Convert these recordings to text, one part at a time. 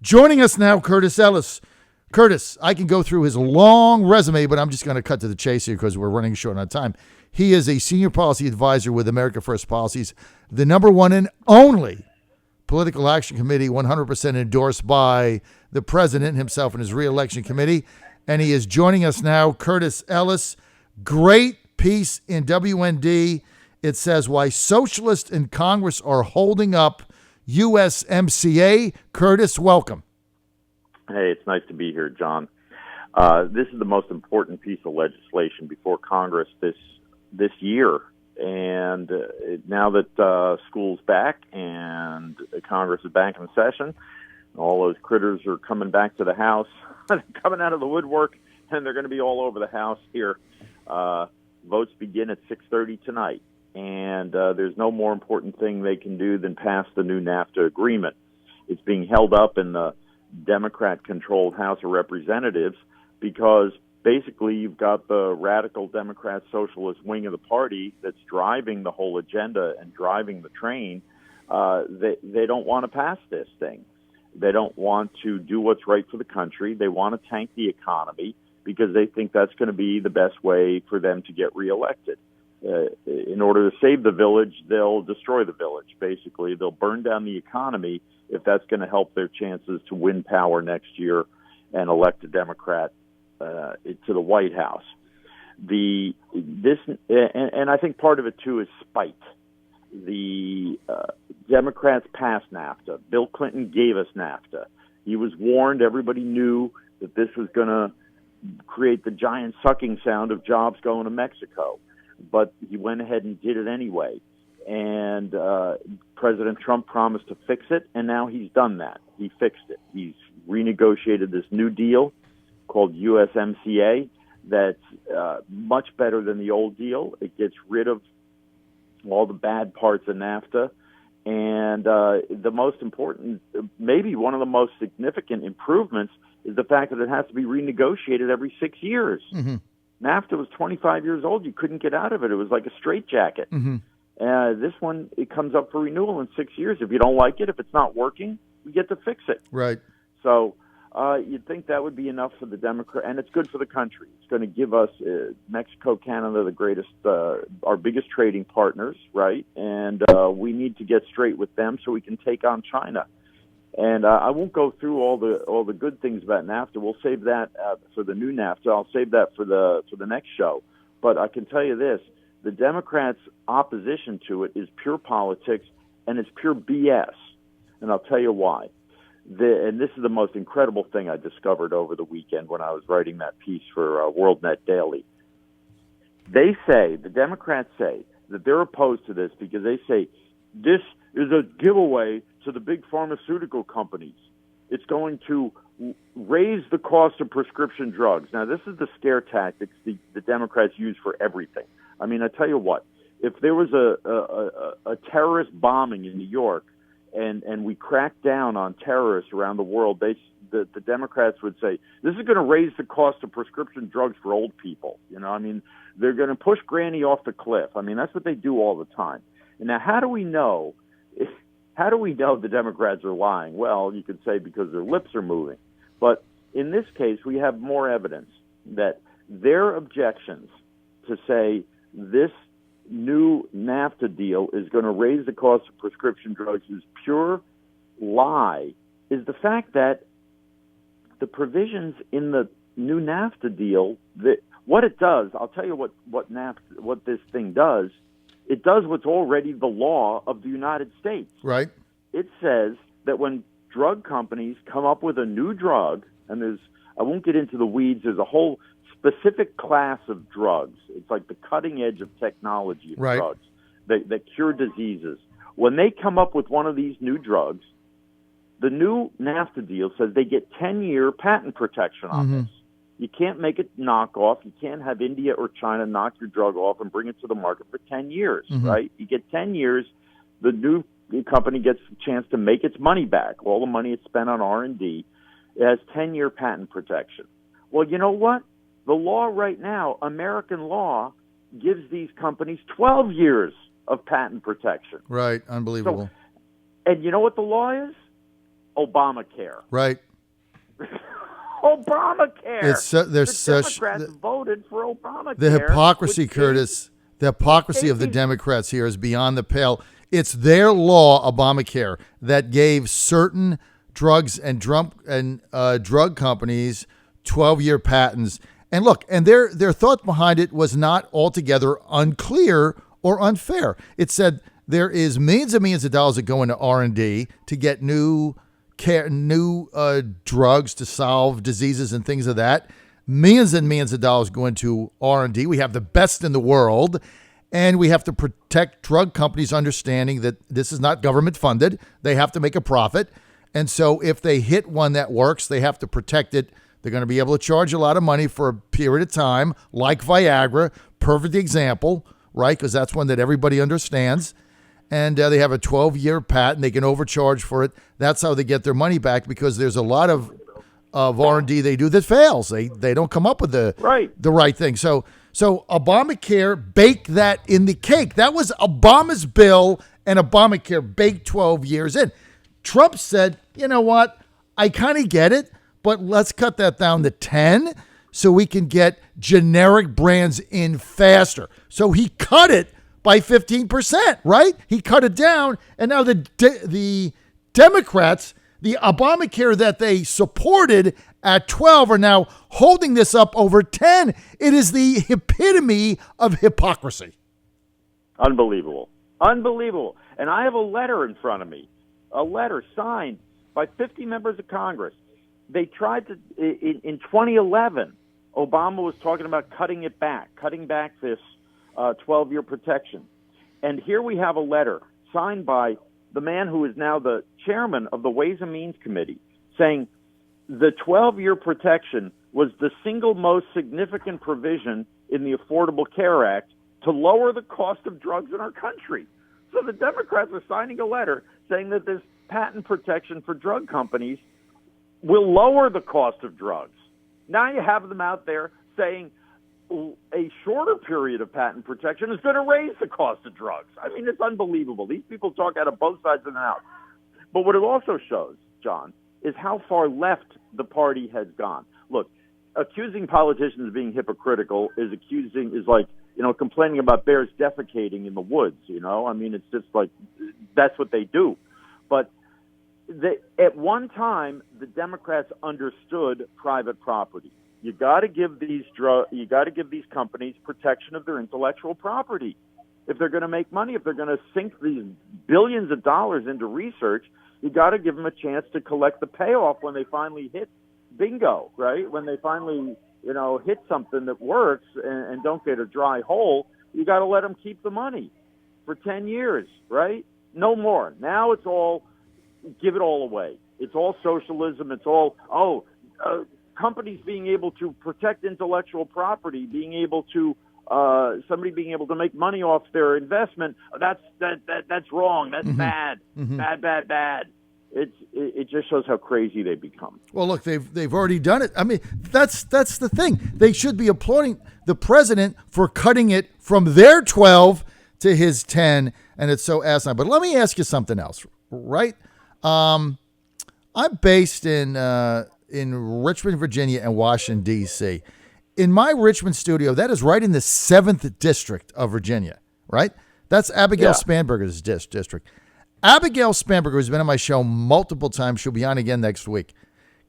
Joining us now, Curtis Ellis. Curtis, I can go through his long resume, but I'm just going to cut to the chase here because we're running short on time. He is a senior policy advisor with America First Policies, the number one and only political action committee 100% endorsed by the president himself and his re-election committee. And he is joining us now, Curtis Ellis. Great piece in WND. It says why socialists in Congress are holding up USMCA. Curtis, welcome. Hey, it's nice to be here, John. This is the most important piece of legislation before Congress this year. And now that school's back and Congress is back in session, all those critters are coming back to the House, coming out of the woodwork, and they're going to be all over the House here. Votes begin at 6:30 tonight, and there's no more important thing they can do than pass the new NAFTA agreement. It's being held up in the Democrat-controlled House of Representatives because basically you've got the radical Democrat socialist wing of the party that's driving the whole agenda and driving the train. They don't want to pass this thing. They don't want to do what's right for the country. They want to tank the economy because they think that's going to be the best way for them to get reelected. In order to save the village, they'll destroy the village, basically. They'll burn down the economy if that's going to help their chances to win power next year and elect a Democrat to the White House. And I think part of it, too, is spite. The Democrats passed NAFTA. Bill Clinton gave us NAFTA. He was warned. Everybody knew that this was going to create the giant sucking sound of jobs going to Mexico. But he went ahead and did it anyway. And President Trump promised to fix it, and now he's done that. He fixed it. He's renegotiated this new deal called USMCA that's much better than the old deal. It gets rid of all the bad parts of NAFTA. And the most important, maybe one of the most significant improvements is the fact that it has to be renegotiated every 6 years. Mm-hmm. NAFTA was 25 years old. You couldn't get out of it. It was like a straitjacket. Mm-hmm. This one, it comes up for renewal in 6 years. If you don't like it, if it's not working, we get to fix it. Right. So you'd think that would be enough for the Democrat, and it's good for the country. It's going to give us Mexico, Canada, the greatest, our biggest trading partners, right? And we need to get straight with them so we can take on China. And I won't go through all the good things about NAFTA. We'll save that for the new NAFTA. I'll save that for the next show. But I can tell you this: the Democrats' opposition to it is pure politics, and it's pure BS. And I'll tell you why. And this is the most incredible thing I discovered over the weekend when I was writing that piece for WorldNet Daily. The Democrats say that they're opposed to this because they say this is a giveaway to the big pharmaceutical companies. It's going to raise the cost of prescription drugs. Now, this is the scare tactics the Democrats use for everything. I mean, I tell you what, if there was a terrorist bombing in New York and we cracked down on terrorists around the world, the Democrats would say, this is going to raise the cost of prescription drugs for old people. You know, I mean, they're going to push Granny off the cliff. I mean, that's what they do all the time. And now, how do we know the Democrats are lying? Well, you could say because their lips are moving. But in this case, we have more evidence that their objections to say this new NAFTA deal is going to raise the cost of prescription drugs is pure lie, is the fact that the provisions in the new NAFTA deal, what it does, I'll tell you what this thing does. It does what's already the law of the United States. Right. It says that when drug companies come up with a new drug, and I won't get into the weeds, there's a whole specific class of drugs. It's like the cutting edge of technology of right. drugs that cure diseases. When they come up with one of these new drugs, the new NAFTA deal says they get 10-year patent protection on mm-hmm. this. You can't make it knockoff. You can't have India or China knock your drug off and bring it to the market for 10 years, mm-hmm. right? You get 10 years, the new company gets a chance to make its money back, all the money it's spent on R&D. It has 10-year patent protection. Well, you know what? The law right now, American law, gives these companies 12 years of patent protection. Right, unbelievable. And you know what the law is? Obamacare. Right. Obamacare. There's Democrats voted for Obamacare. The hypocrisy, Curtis. The hypocrisy of the Democrats here is beyond the pale. It's their law, Obamacare, that gave certain drugs and drug companies 12-year patents. And look, and their thought behind it was not altogether unclear or unfair. It said there is millions and millions of dollars that go into R&D to get new drugs to solve diseases and things of that. Millions and millions of dollars go into R&D. We have the best in the world, and we have to protect drug companies, understanding that this is not government funded. They have to make a profit. And so if they hit one that works, they have to protect it. They're going to be able to charge a lot of money for a period of time, like Viagra, perfect example, right? Because that's one that everybody understands. And they have a 12-year patent. They can overcharge for it. That's how they get their money back, because there's a lot of R&D they do that fails. They don't come up with the right thing. So Obamacare baked that in the cake. That was Obama's bill, and Obamacare baked 12 years in. Trump said, you know what? I kind of get it, but let's cut that down to 10 so we can get generic brands in faster. So he cut it by 15%, right? He cut it down, and now the Democrats, the Obamacare that they supported at 12, are now holding this up over 10. It is the epitome of hypocrisy. Unbelievable. And I have a letter in front of me, a letter signed by 50 members of Congress. They tried to, in 2011, Obama was talking about cutting back this 12-year protection. And here we have a letter signed by the man who is now the chairman of the Ways and Means Committee, saying the 12-year protection was the single most significant provision in the Affordable Care Act to lower the cost of drugs in our country. So the Democrats are signing a letter saying that this patent protection for drug companies will lower the cost of drugs. Now you have them out there saying a shorter period of patent protection is going to raise the cost of drugs. I mean, it's unbelievable. These people talk out of both sides of the mouth. But what it also shows, John, is how far left the party has gone. Look, accusing politicians of being hypocritical is like, complaining about bears defecating in the woods, I mean, it's just like, that's what they do. But at one time, the Democrats understood private property. You got to give these companies protection of their intellectual property. If they're going to make money, if they're going to sink these billions of dollars into research, you got to give them a chance to collect the payoff when they finally hit bingo, right? When they finally, hit something that works and don't get a dry hole, you got to let them keep the money for 10 years, right? No more. Now it's all give it all away. It's all socialism. It's all, companies being able to protect intellectual property, being able to somebody being able to make money off their investment. That's wrong. That's bad. Mm-hmm. Bad. It just shows how crazy they've become. Well, look, they've already done it. I mean, that's the thing. They should be applauding the president for cutting it from their 12 to his 10, and it's so asinine. But let me ask you something else, right? I'm based in Richmond, Virginia, and Washington, D.C. In my Richmond studio, that is right in the 7th district of Virginia, right? That's Abigail Spanberger's district. Abigail Spanberger has been on my show multiple times. She'll be on again next week.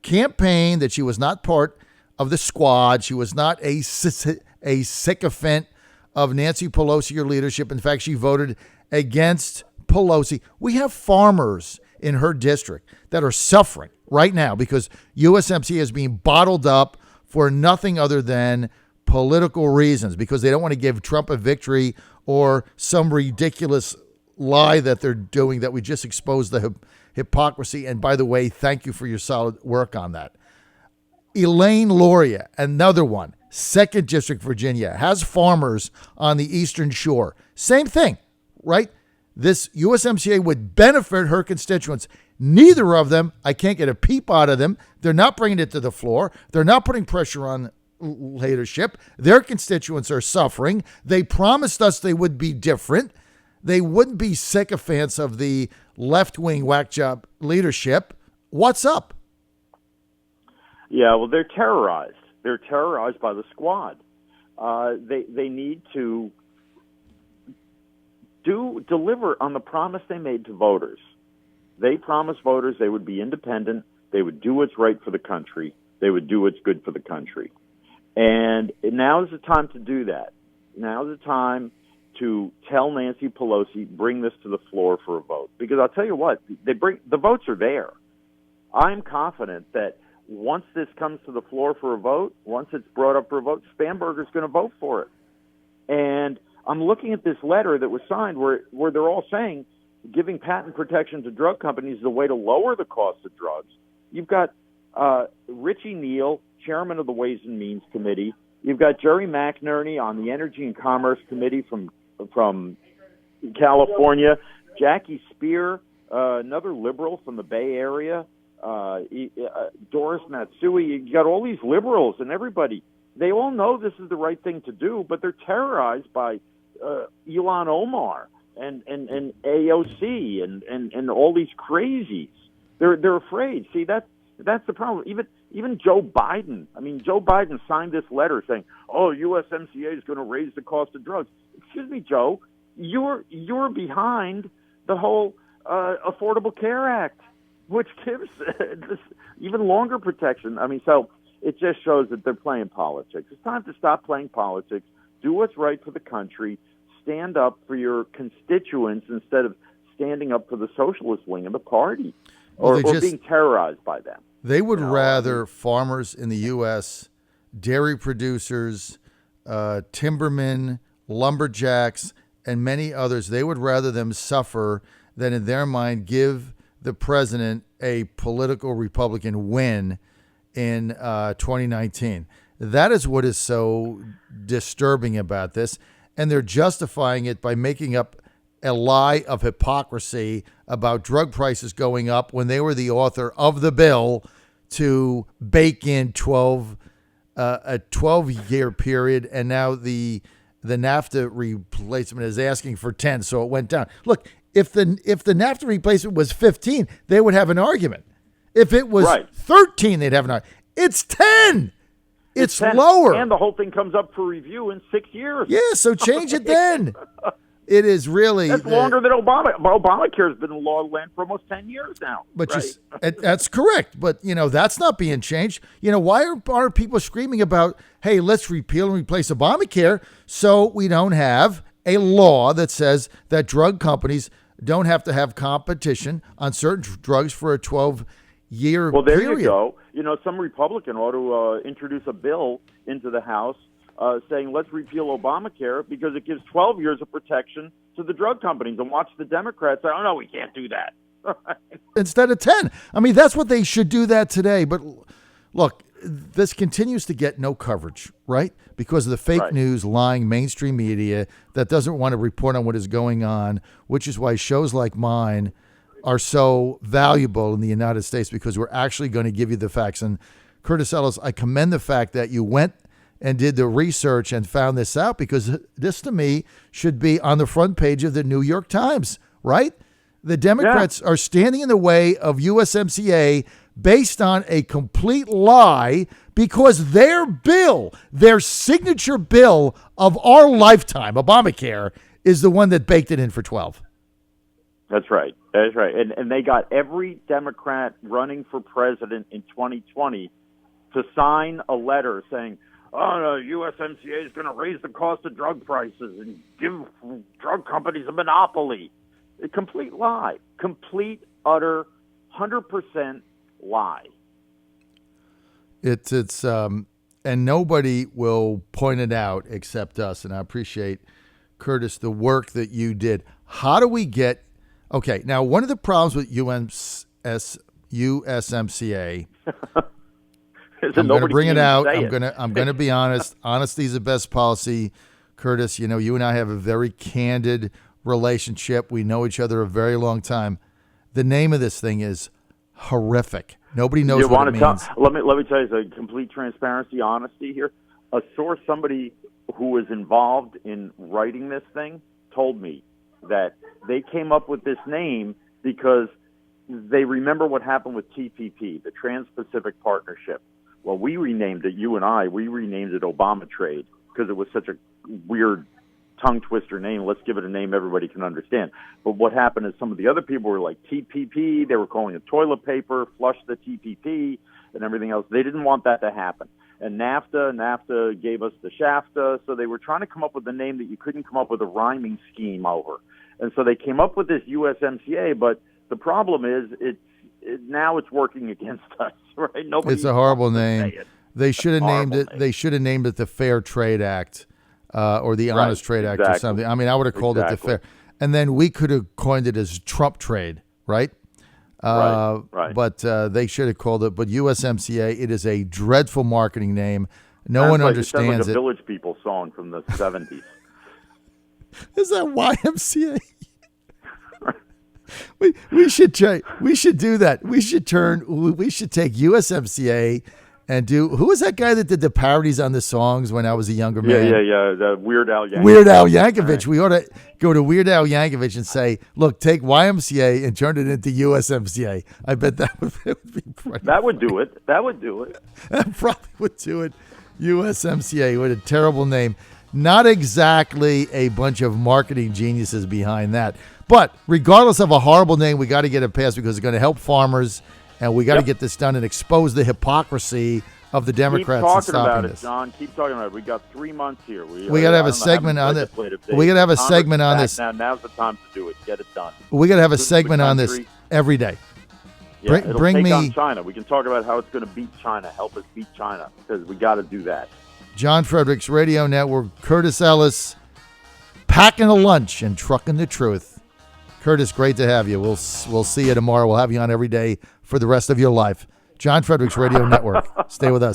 Campaigned that she was not part of the squad. She was not a sycophant of Nancy Pelosi or leadership. In fact, she voted against Pelosi. We have farmers in her district that are suffering right now because USMCA is being bottled up for nothing other than political reasons, because they don't want to give Trump a victory or some ridiculous lie that they're doing that we just exposed the hypocrisy. And by the way, thank you for your solid work on that. Elaine Loria, another one, 2nd District, Virginia, has farmers on the Eastern Shore. Same thing, right? This USMCA would benefit her constituents. Neither of them, I can't get a peep out of them. They're not bringing it to the floor. They're not putting pressure on leadership. Their constituents are suffering. They promised us they would be different. They wouldn't be sycophants of the left-wing whack job leadership What's up? Yeah, well, they're terrorized. They're terrorized by the squad. They need to deliver on the promise they made to voters. They promised voters they would be independent, they would do what's right for the country, they would do what's good for the country. And now is the time to do that. Now is the time to tell Nancy Pelosi, bring this to the floor for a vote. Because I'll tell you what, the votes are there. I'm confident that once this comes to the floor for a vote, once it's brought up for a vote, Spanberger's going to vote for it. And I'm looking at this letter that was signed where they're all saying giving patent protection to drug companies is a way to lower the cost of drugs. You've got Richie Neal, chairman of the Ways and Means Committee. You've got Jerry McNerney on the Energy and Commerce Committee from California. Jackie Spear, another liberal from the Bay Area. Doris Matsui. You got all these liberals and everybody. They all know this is the right thing to do, but they're terrorized by Ilhan Omar and AOC and all these crazies. They're afraid. See, that's the problem. Even Joe Biden. I mean, Joe Biden signed this letter saying, "Oh, USMCA is going to raise the cost of drugs." Excuse me, Joe. You're behind the whole Affordable Care Act, which gives this even longer protection. I mean, so it just shows that they're playing politics. It's time to stop playing politics. Do what's right for the country. Stand up for your constituents instead of standing up for the socialist wing of the party or being terrorized by them. They would rather farmers in the U.S., dairy producers, timbermen, lumberjacks, and many others, they would rather them suffer than in their mind give the president a political Republican win in 2019. That is what is so disturbing about this. And they're justifying it by making up a lie of hypocrisy about drug prices going up when they were the author of the bill to bake in a 12-year period. And now the NAFTA replacement is asking for 10, so it went down. Look, if the NAFTA replacement was 15, they would have an argument. If it was 13, they'd have an argument. It's 10. It's 10, lower. And the whole thing comes up for review in 6 years. Yeah, so change it then. It is really... That's longer than Obama. Obamacare has been in law of the land for almost 10 years now. But that's correct. But, that's not being changed. Why are people screaming about, hey, let's repeal and replace Obamacare so we don't have a law that says that drug companies don't have to have competition on certain drugs for a 12-year period? Well, there you go. Some Republican ought to introduce a bill into the House saying let's repeal Obamacare because it gives 12 years of protection to the drug companies, and watch the Democrats say, oh, no, we can't do that. Instead of 10. I mean, that's what they should do that today. But look, this continues to get no coverage, right? Because of the fake news, lying mainstream media that doesn't want to report on what is going on, which is why shows like mine are so valuable in the United States, because we're actually going to give you the facts. And Curtis Ellis, I commend the fact that you went and did the research and found this out, because this to me should be on the front page of the New York Times, right? The Democrats are standing in the way of USMCA based on a complete lie, because their bill, their signature bill of our lifetime, Obamacare, is the one that baked it in for 12. That's right. That's right. And they got every Democrat running for president in 2020 to sign a letter saying, oh, no, USMCA is going to raise the cost of drug prices and give drug companies a monopoly. A complete lie. Complete, utter, 100% lie. It's and nobody will point it out except us. And I appreciate, Curtis, the work that you did. How do we get... Okay, now one of the problems with USMCA, I'm going to bring it out. I'm going to be honest. Honesty is the best policy. Curtis, you and I have a very candid relationship. We know each other a very long time. The name of this thing is horrific. Nobody knows what it means. Let me tell you, the complete transparency, honesty here. A source, somebody who was involved in writing this thing, told me that they came up with this name because they remember what happened with TPP, the Trans-Pacific Partnership. Well, we renamed it, you and I, we renamed it Obama Trade because it was such a weird tongue twister name. Let's give it a name everybody can understand. But what happened is some of the other people were like TPP. They were calling it toilet paper, flush the TPP, and everything else. They didn't want that to happen. And NAFTA gave us the Shafta. So they were trying to come up with a name that you couldn't come up with a rhyming scheme over. And so they came up with this USMCA. But the problem is now it's working against us, right? Nobody. It's a horrible name. They should have named it. They should have named it the Fair Trade Act. Or the Honest Trade Act or something. I mean, I would have called it the Fair. And then we could have coined it as Trump Trade, right? Right. But they should have called it. But USMCA, it is a dreadful marketing name. No one understands it. Sounds like a it. Village People song from the 70s. Is that YMCA? we should try. We should do that. We should take USMCA and do. Who was that guy that did the parodies on the songs when I was a younger man? Yeah. The Weird Al Yankovic. Weird Al Yankovic. Right. We ought to go to Weird Al Yankovic and say, look, take YMCA and turn it into USMCA. I bet that would be pretty That would do it. That would do it. That probably would do it. USMCA, what a terrible name. Not exactly a bunch of marketing geniuses behind that. But regardless of a horrible name, we got to get it passed because it's going to help farmers. And we got to get this done and expose the hypocrisy of the Democrats in stopping this. Keep talking about it, John. Keep talking about it. We got 3 months here. We got to have a segment on this. We got to have a segment on this. Now's the time to do it. Get it done. We got to have a segment on this every day. Yeah, bring me on China. We can talk about how it's going to beat China. Help us beat China because we got to do that. John Fredericks Radio Network. Curtis Ellis, packing a lunch and trucking the truth. Curtis, great to have you. We'll see you tomorrow. We'll have you on every day for the rest of your life. John Fredericks Radio Network. Stay with us.